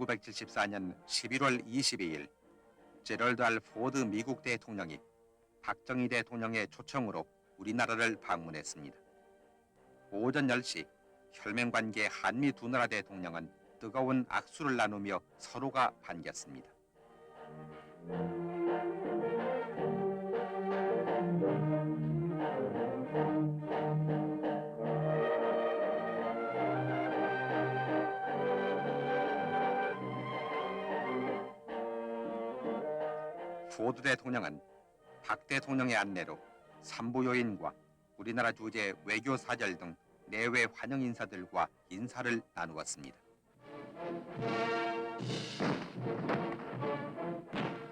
1974년 11월 22일 제럴드 R. 포드 미국 대통령이 박정희 대통령의 초청으로 우리나라를 방문했습니다. 오전 10시 혈맹관계 한미 두 나라 대통령은 뜨거운 악수를 나누며 서로가 반겼습니다. 포드 대통령은 박 대통령의 안내로 산부 요인과 우리나라 주재 외교사절 등 내외 환영 인사들과 인사를 나누었습니다.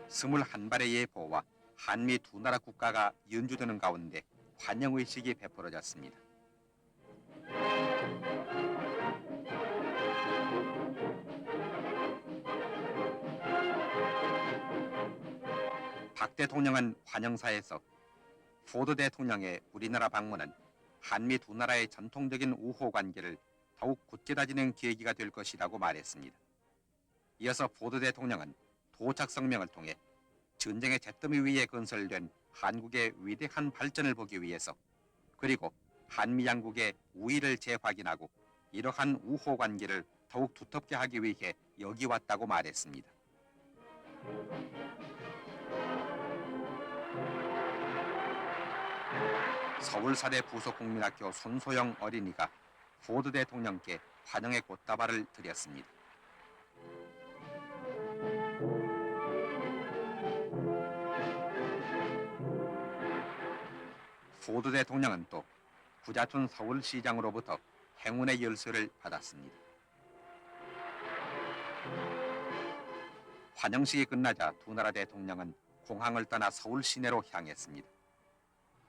21발의 예포와 한미 두 나라 국가가 연주되는 가운데 환영의식이 베풀어졌습니다. 박 대통령은 환영사에서 포드 대통령의 우리나라 방문은 한미 두 나라의 전통적인 우호 관계를 더욱 굳게 다지는 계기가 될 것이라고 말했습니다. 이어서 포드 대통령은 도착 성명을 통해 전쟁의 잿더미 위에 건설된 한국의 위대한 발전을 보기 위해서 그리고 한미 양국의 우위를 재확인하고 이러한 우호 관계를 더욱 두텁게 하기 위해 여기 왔다고 말했습니다. 서울사대 부속국민학교 손소영 어린이가 포드 대통령께 환영의 꽃다발을 드렸습니다. 포드 대통령은 또 구자춘 서울시장으로부터 행운의 열쇠를 받았습니다. 환영식이 끝나자 두 나라 대통령은 공항을 떠나 서울 시내로 향했습니다.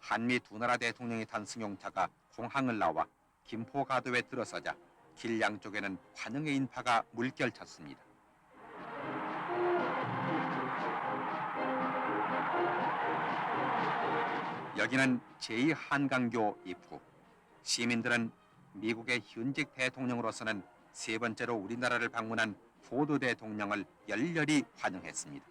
한미 두 나라 대통령이 탄 승용차가 공항을 나와 김포가도에 들어서자 길 양쪽에는 환영의 인파가 물결쳤습니다. 여기는 제2한강교 입구. 시민들은 미국의 현직 대통령으로서는 세 번째로 우리나라를 방문한 포드 대통령을 열렬히 환영했습니다.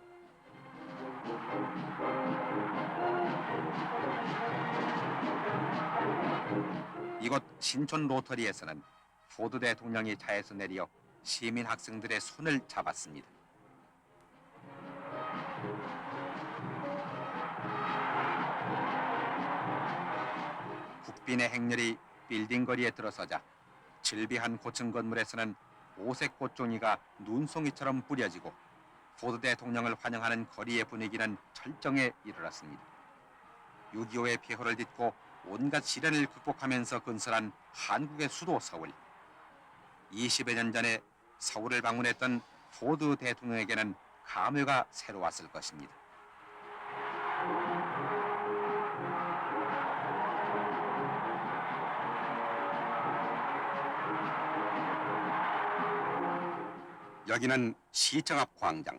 이곳 신촌 로터리에서는 포드 대통령이 차에서 내려 시민 학생들의 손을 잡았습니다. 국빈의 행렬이 빌딩 거리에 들어서자 질비한 고층 건물에서는 오색 꽃종이가 눈송이처럼 뿌려지고 포드 대통령을 환영하는 거리의 분위기는 철정에 이르렀습니다. 6.25의 폐허를 딛고 온갖 시련을 극복하면서 건설한 한국의 수도 서울. 20여 년 전에 서울을 방문했던 포드 대통령에게는 감회가 새로웠을 것입니다. 여기는 시청 앞 광장.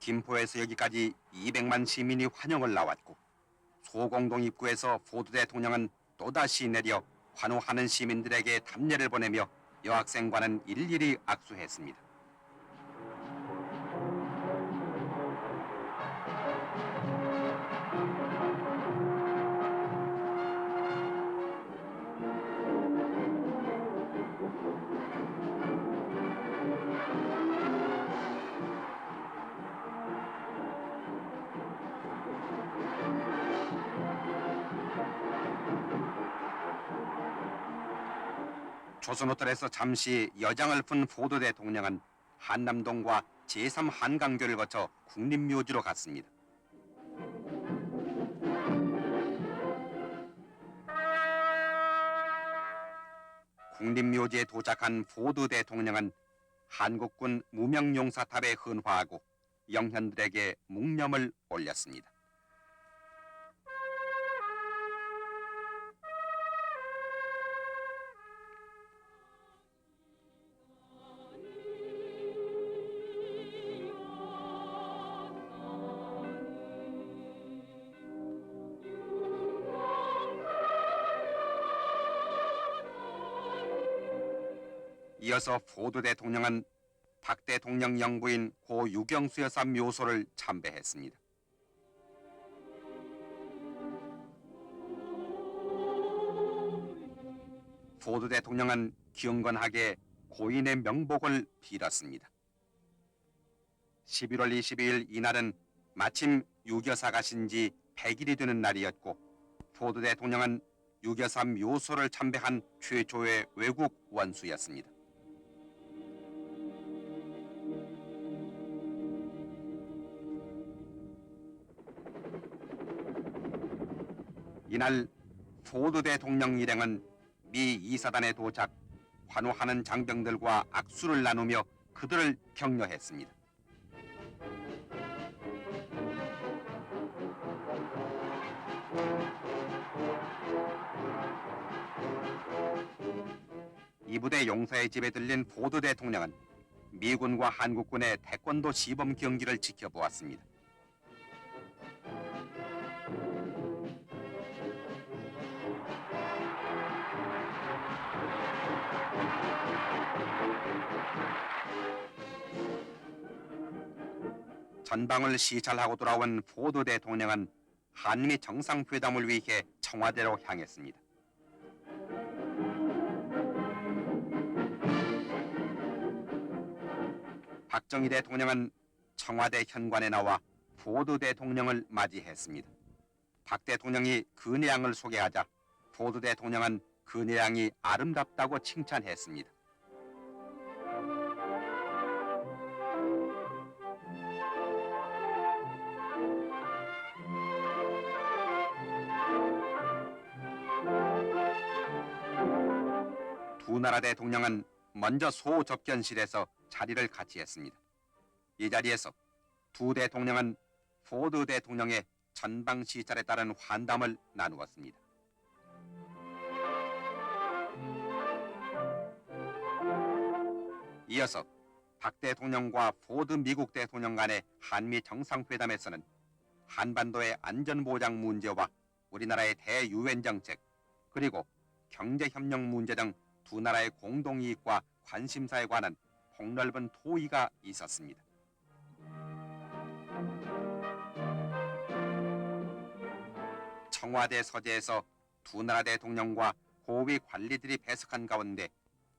김포에서 여기까지 200만 시민이 환영을 나왔고 소공동 입구에서 포드 대통령은 또다시 내려 환호하는 시민들에게 답례를 보내며 여학생과는 일일이 악수했습니다. 조선호텔에서 잠시 여장을 푼 포드 대통령은 한남동과 제3한강교를 거쳐 국립묘지로 갔습니다. 국립묘지에 도착한 포드 대통령은 한국군 무명용사탑에 헌화하고 영현들에게 묵념을 올렸습니다. 이어서 포드 대통령은 박 대통령 영부인 고 유경수 여사 묘소를 참배했습니다. 포드 대통령은 경건하게 고인의 명복을 빌었습니다. 11월 22일 이날은 마침 유교사가 신 지 100일이 되는 날이었고 포드 대통령은 유교사 묘소를 참배한 최초의 외국 원수였습니다. 이날 포드 대통령 일행은 미 이사단에 도착, 환호하는 장병들과 악수를 나누며 그들을 격려했습니다. 이 부대 용사의 집에 들린 포드 대통령은 미군과 한국군의 태권도 시범 경기를 지켜보았습니다. 전방을 시찰하고 돌아온 포드 대통령은 한미 정상회담을 위해 청와대로 향했습니다. 박정희 대통령은 청와대 현관에 나와 포드 대통령을 맞이했습니다. 박 대통령이 그 내양을 소개하자 포드 대통령은 그 내양이 아름답다고 칭찬했습니다. 두 나라 대통령은 먼저 소접견실에서 자리를 같이 했습니다. 이 자리에서 두 대통령은 포드 대통령의 전방 시찰에 따른 환담을 나누었습니다. 이어서 박 대통령과 포드 미국 대통령 간의 한미 정상회담에서는 한반도의 안전보장 문제와 우리나라의 대유엔 정책, 그리고 경제협력 문제 등 두 나라의 공동이익과 관심사에 관한 폭넓은 토의가 있었습니다. 청와대 서재에서 두 나라 대통령과 고위 관리들이 배석한 가운데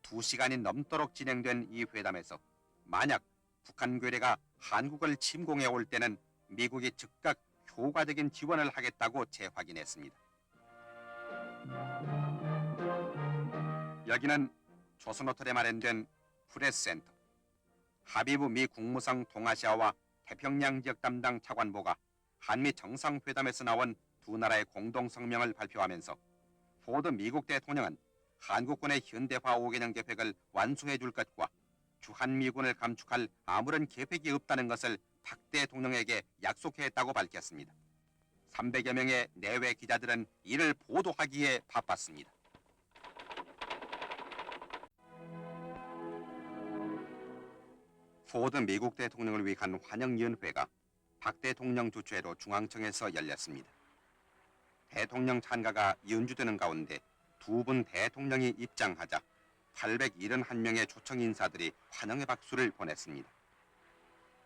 2시간이 넘도록 진행된 이 회담에서 만약 북한 괴뢰가 한국을 침공해 올 때는 미국이 즉각 효과적인 지원을 하겠다고 재확인했습니다. 여기는 조선호텔에 마련된 프레스센터. 하비브 미 국무성 동아시아와 태평양 지역 담당 차관보가 한미 정상회담에서 나온 두 나라의 공동성명을 발표하면서 포드 미국 대통령은 한국군의 현대화 5개년 계획을 완수해 줄 것과 주한미군을 감축할 아무런 계획이 없다는 것을 박 대통령에게 약속했다고 밝혔습니다. 300여 명의 내외 기자들은 이를 보도하기에 바빴습니다. 포드 미국 대통령을 위한 환영위원회가 박 대통령 주최로 중앙청에서 열렸습니다. 대통령 찬가가 연주되는 가운데 두 분 대통령이 입장하자 871명의 초청 인사들이 환영의 박수를 보냈습니다.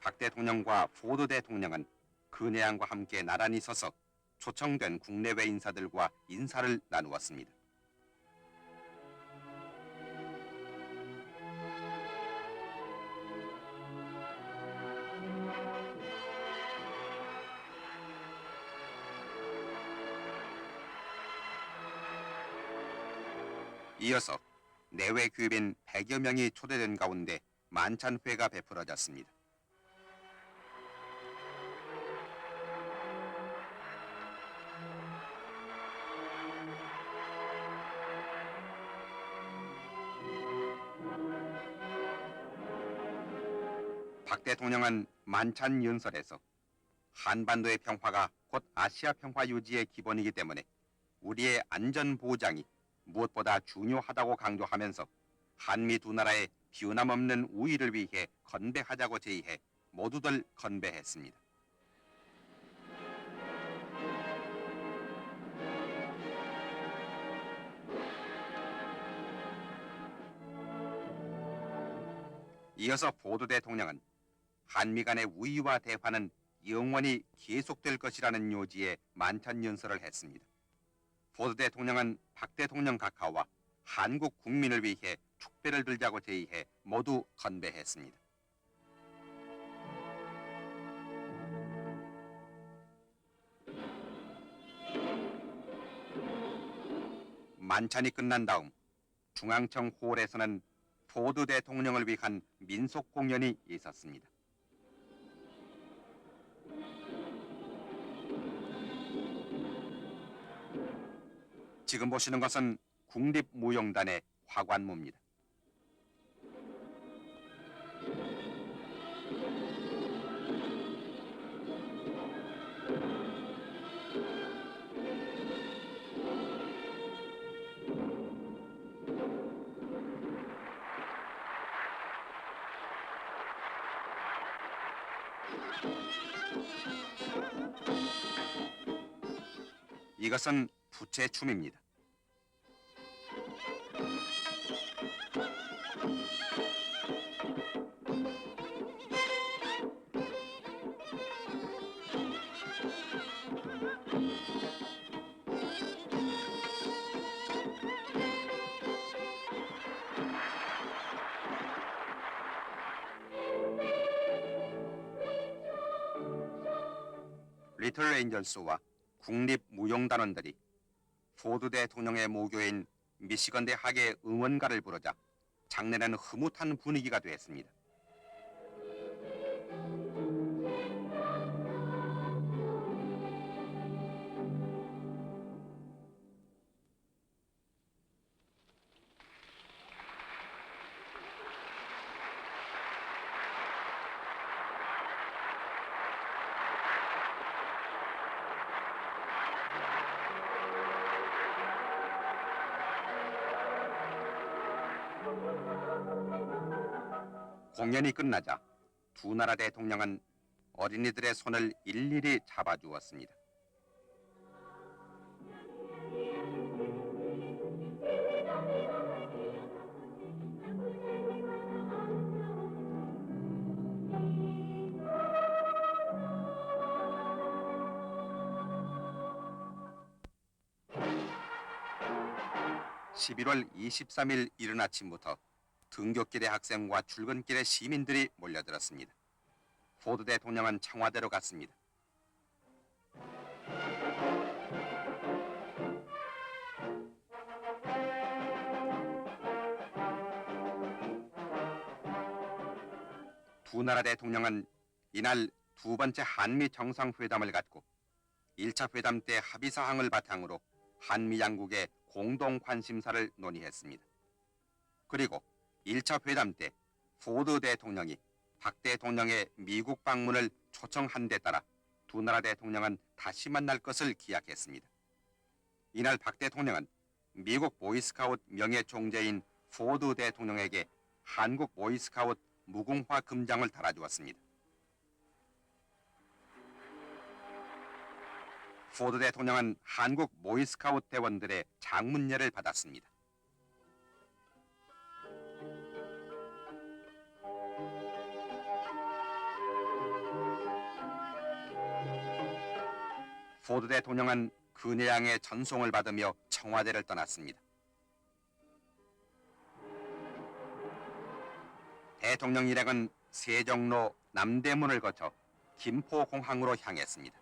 박 대통령과 포드 대통령은 그 내양과 함께 나란히 서서 초청된 국내외 인사들과 인사를 나누었습니다. 이어서 내외 귀빈 100여 명이 초대된 가운데 만찬회가 베풀어졌습니다. 박 대통령은 만찬 연설에서 한반도의 평화가 곧 아시아 평화 유지의 기본이기 때문에 우리의 안전 보장이 무엇보다 중요하다고 강조하면서 한미 두 나라의 변함없는 우위를 위해 건배하자고 제의해 모두들 건배했습니다. 이어서 포드 대통령은 한미 간의 우위와 대화는 영원히 계속될 것이라는 요지의 만찬연설을 했습니다. 포드 대통령은 박 대통령 각하와 한국 국민을 위해 축배를 들자고 제의해 모두 건배했습니다. 만찬이 끝난 다음 중앙청 홀에서는 포드 대통령을 위한 민속 공연이 있었습니다. 지금 보시는 것은 국립무용단의 화관무입니다. 이것은 부채춤입니다. 리틀 엔젤스와 국립무용단원들이 포드 대통령의 모교인 미시건 대학의 응원가를 부르자 장내는 흐뭇한 분위기가 됐습니다. 공연이 끝나자 두 나라 대통령은 어린이들의 손을 일일이 잡아주었습니다. (11월 23일) 이른 아침부터 등굣길의 학생과 출근길의 시민들이 몰려들었습니다. 포드 대통령은 청와대로 갔습니다. 두 나라 대통령은 이날 두 번째 한미 정상회담을 갖고 1차 회담 때 합의사항을 바탕으로 한미 양국의 공동 관심사를 논의했습니다. 그리고 1차 회담 때 포드 대통령이 박 대통령의 미국 방문을 초청한 데 따라 두 나라 대통령은 다시 만날 것을 기약했습니다. 이날 박 대통령은 미국 보이스카웃 명예총재인 포드 대통령에게 한국 보이스카웃 무궁화 금장을 달아주었습니다. 포드 대통령은 한국 보이스카웃 대원들의 장문예를 받았습니다. 포드 대통령은 근혜양의 전송을 받으며 청와대를 떠났습니다. 대통령 일행은 세종로 남대문을 거쳐 김포공항으로 향했습니다.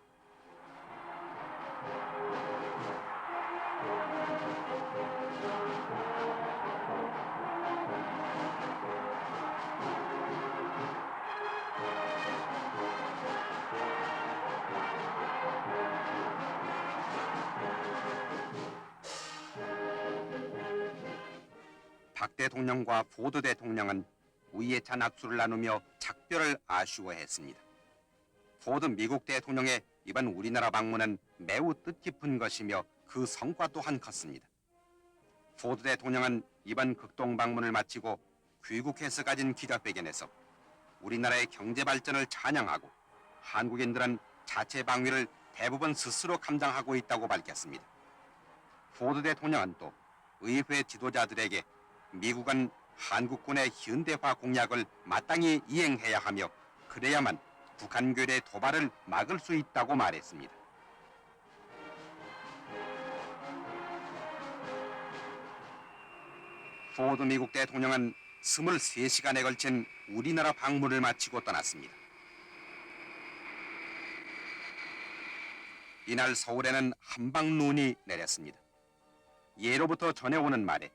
박 대통령과 포드 대통령은 우위에 찬 악수를 나누며 작별을 아쉬워했습니다. 포드 미국 대통령의 이번 우리나라 방문은 매우 뜻깊은 것이며 그 성과 또한 컸습니다. 포드 대통령은 이번 극동 방문을 마치고 귀국해서 가진 기자회견에서 우리나라의 경제 발전을 찬양하고 한국인들은 자체 방위를 대부분 스스로 감당하고 있다고 밝혔습니다. 포드 대통령은 또 의회 지도자들에게 미국은 한국군의 현대화 공약을 마땅히 이행해야 하며 그래야만 북한 괴뢰 도발을 막을 수 있다고 말했습니다. 포드 미국 대통령은 23시간에 걸친 우리나라 방문을 마치고 떠났습니다. 이날 서울에는 한방 눈이 내렸습니다. 예로부터 전해오는 말에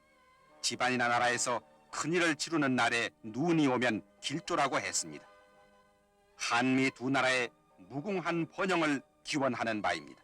집안이나 나라에서 큰일을 치르는 날에 눈이 오면 길조라고 했습니다. 한미 두 나라의 무궁한 번영을 기원하는 바입니다.